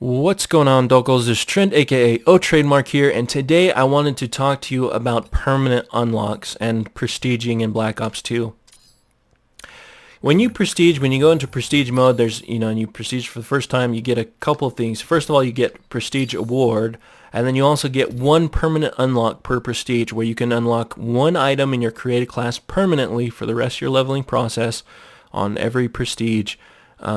What's going on, Dokos? This is Trent, aka TradeMark here, and today I wanted to talk to you about permanent unlocks and prestiging in Black Ops 2. When you go into prestige mode, and you prestige for the first time, you get a couple of things. First of all, you get prestige award, and then you also get one permanent unlock per prestige, where you can unlock one item in your created class permanently for the rest of your leveling process. On every prestige,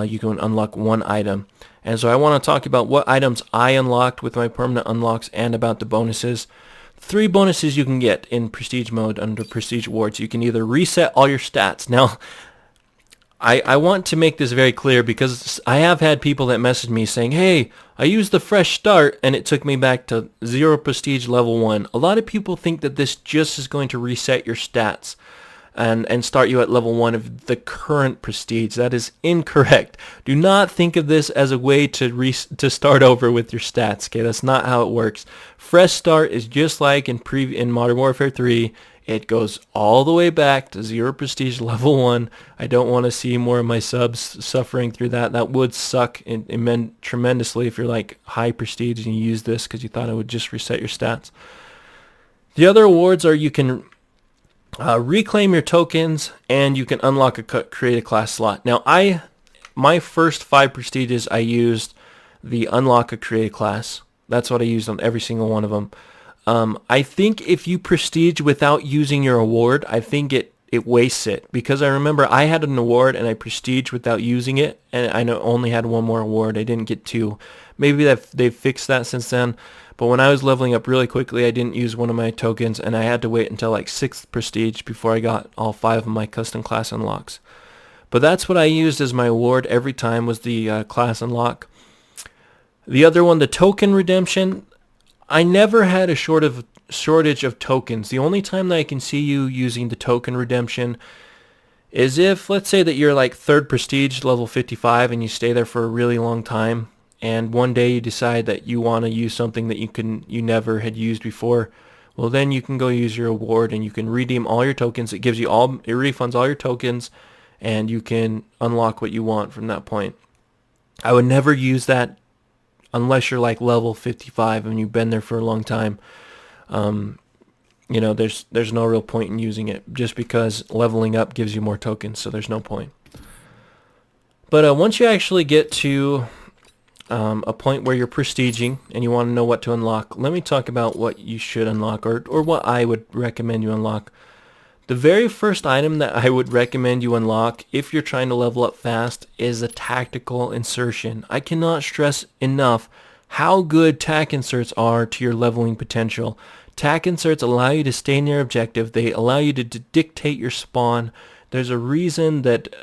you can unlock one item. And so I want to talk about what items I unlocked with my permanent unlocks and about the bonuses. 3 bonuses you can get in prestige mode under prestige awards. You can either reset all your stats. Now, I want to make this very clear because I have had people that message me saying, hey, I used the fresh start and it took me back to 0 prestige level 1. A lot of people think that this just is going to reset your stats and start you at level 1 of the current prestige. That is incorrect. Do not think of this as a way to start over with your stats. Okay, that's not how it works. Fresh start is just like in Modern Warfare 3. It goes all the way back to 0 prestige level 1. I don't want to see more of my subs suffering through that. That would suck tremendously if you're like high prestige and you use this because you thought it would just reset your stats. The other awards are you can reclaim your tokens and you can unlock a create a class slot. Now my first 5 prestiges I used the unlock a create class. That's what I used on every single one of them. I think if you prestige without using your award, I think it wastes it, because I remember I had an award and I prestiged without using it, and I only had one more award. I didn't get 2. Maybe they've fixed that since then, but when I was leveling up really quickly, I didn't use one of my tokens, and I had to wait until like 6th prestige before I got all 5 of my custom class unlocks. But that's what I used as my award every time, was the class unlock. The other one, the token redemption, I never had a shortage of tokens. The only time that I can see you using the token redemption is if, let's say that you're like 3rd prestige, level 55, and you stay there for a really long time, and one day you decide that you want to use something that you never had used before. Well, then you can go use your award and you can redeem all your tokens. It refunds all your tokens, and you can unlock what you want from that point. I would never use that unless you're like level 55 and you've been there for a long time. There's no real point in using it, just because leveling up gives you more tokens, so there's no point. But once you actually get to a point where you're prestiging and you want to know what to unlock, let me talk about what you should unlock, or what I would recommend you unlock. The very first item that I would recommend you unlock if you're trying to level up fast is a tactical insertion. I cannot stress enough how good tac inserts are to your leveling potential. Tac inserts allow you to stay near objective. They allow you to dictate your spawn. There's a reason that,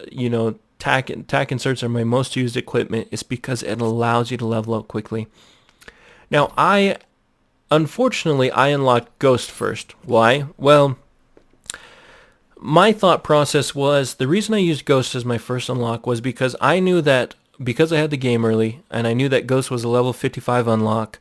tac inserts are my most used equipment. It's because it allows you to level up quickly. Now, unfortunately, I unlocked Ghost first. Why? Well, my thought process was, the reason I used Ghost as my first unlock was because I knew that, because I had the game early, and I knew that Ghost was a level 55 unlock,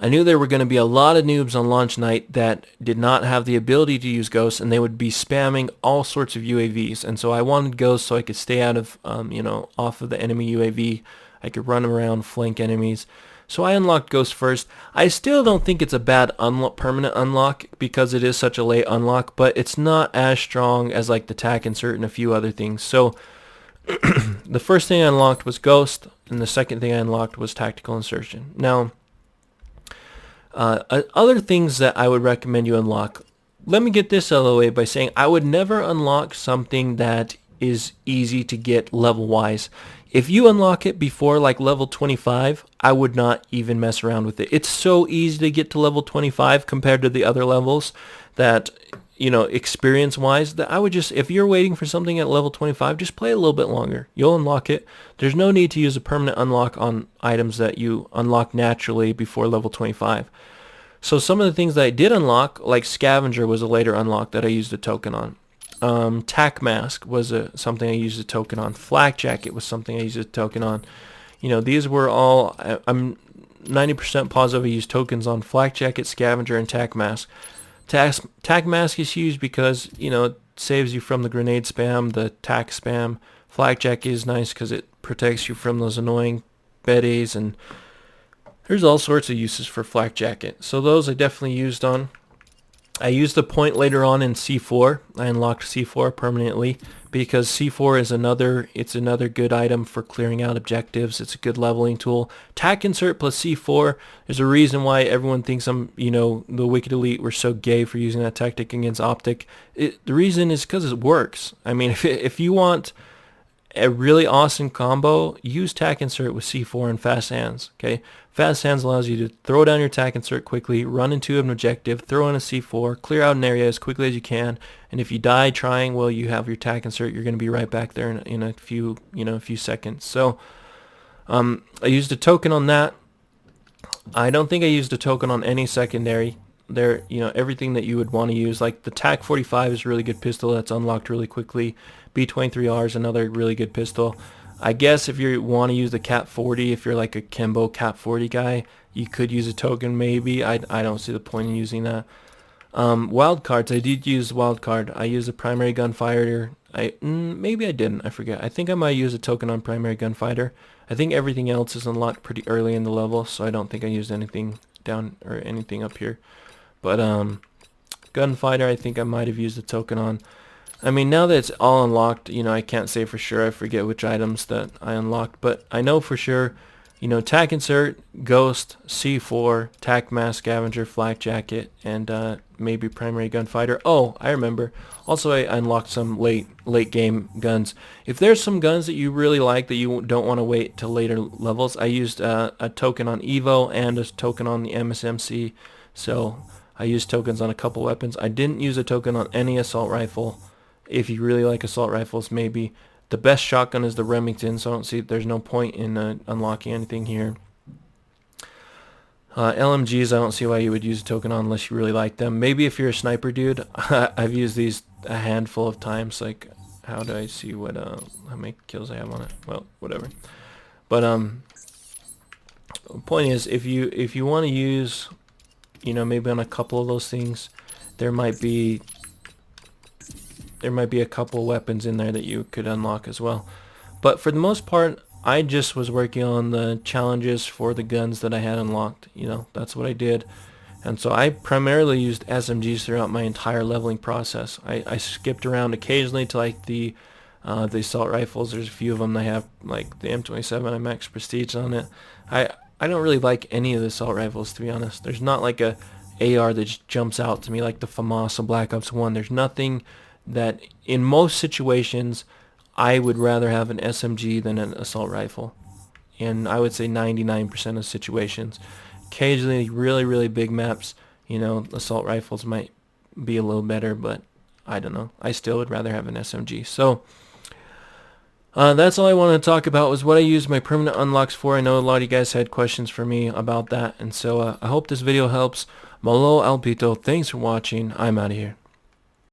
I knew there were going to be a lot of noobs on launch night that did not have the ability to use Ghost, and they would be spamming all sorts of UAVs. And so I wanted Ghost so I could stay out of, off of the enemy UAV. I could run around, flank enemies. So I unlocked Ghost first. I still don't think it's a bad permanent unlock because it is such a late unlock, but it's not as strong as like the tac insert and a few other things. So the first thing I unlocked was Ghost, and the second thing I unlocked was tactical insertion. Now, other things that I would recommend you unlock, let me get this out of the way by saying I would never unlock something that is easy to get level-wise. If you unlock it before like level 25, I would not even mess around with it. It's so easy to get to level 25 compared to the other levels that, experience-wise, that I would just, if you're waiting for something at level 25, just play a little bit longer. You'll unlock it. There's no need to use a permanent unlock on items that you unlock naturally before level 25. So some of the things that I did unlock, like Scavenger was a later unlock that I used a token on. Tac Mask was something I used a token on. Flak Jacket was something I used a token on. These were all, I'm 90% positive I used tokens on Flak Jacket, Scavenger, and Tac Mask. Tac Mask is used because, it saves you from the grenade spam, the tac spam. Flak Jacket is nice because it protects you from those annoying Betties and There's all sorts of uses for flak jacket. So those I definitely used on. I used the point later on in C4. I unlocked C4 permanently because C4 is another good item for clearing out objectives. It's a good leveling tool. Tac insert plus C4. There's a reason why everyone thinks the Wicked Elite were so gay for using that tactic against Optic. The reason is because it works. I mean, if you want a really awesome combo, use tac insert with C4 and fast hands. Okay, fast hands allows you to throw down your tac insert quickly, run into an objective, throw in a C4, clear out an area as quickly as you can, and if you die trying, well, you have your tac insert. You're going to be right back there in a few seconds. So I used a token on that. I don't think I used a token on any secondary. There, everything that you would want to use, like the TAC 45 is a really good pistol that's unlocked really quickly. B23R is another really good pistol. I guess if you want to use the Cap 40, if you're like a Kembo Cap 40 guy, you could use a token maybe. I don't see the point in using that. Wildcards, I did use wildcard. I used a primary gunfighter. Maybe I didn't. I forget. I think I might use a token on primary gunfighter. I think everything else is unlocked pretty early in the level, so I don't think I used anything down or anything up here. But gunfighter, I think I might have used a token on. I mean, now that it's all unlocked, I can't say for sure. I forget which items that I unlocked, but I know for sure, tac insert, ghost, C4, tac mask, scavenger, flak jacket, and maybe primary gunfighter. Oh, I remember. Also, I unlocked some late game guns. If there's some guns that you really like that you don't want to wait till later levels, I used a token on Evo and a token on the MSMC. So I used tokens on a couple weapons. I didn't use a token on any assault rifle. If you really like assault rifles, maybe. The best shotgun is the Remington, so I don't see there's no point in unlocking anything here. LMGs, I don't see why you would use a token on unless you really like them. Maybe if you're a sniper dude. I've used these a handful of times. Like, how do I see what how many kills I have on it? Well, whatever. But the point is, if you want to use, maybe on a couple of those things, there might be a couple weapons in there that you could unlock as well. But for the most part, I just was working on the challenges for the guns that I had unlocked. That's what I did. And so I primarily used SMGs throughout my entire leveling process. I skipped around occasionally to like the assault rifles. There's a few of them that have like the M27. I max prestige on it. I don't really like any of the assault rifles, to be honest. There's not like a AR that just jumps out to me like the FAMAS or Black Ops 1. There's nothing that in most situations I would rather have an SMG than an assault rifle. And I would say 99% of situations. Occasionally really, really big maps, assault rifles might be a little better, but I don't know. I still would rather have an SMG. So that's all I wanted to talk about was what I used my permanent unlocks for. I know a lot of you guys had questions for me about that, and so I hope this video helps. Malo Alpito, thanks for watching. I'm out of here.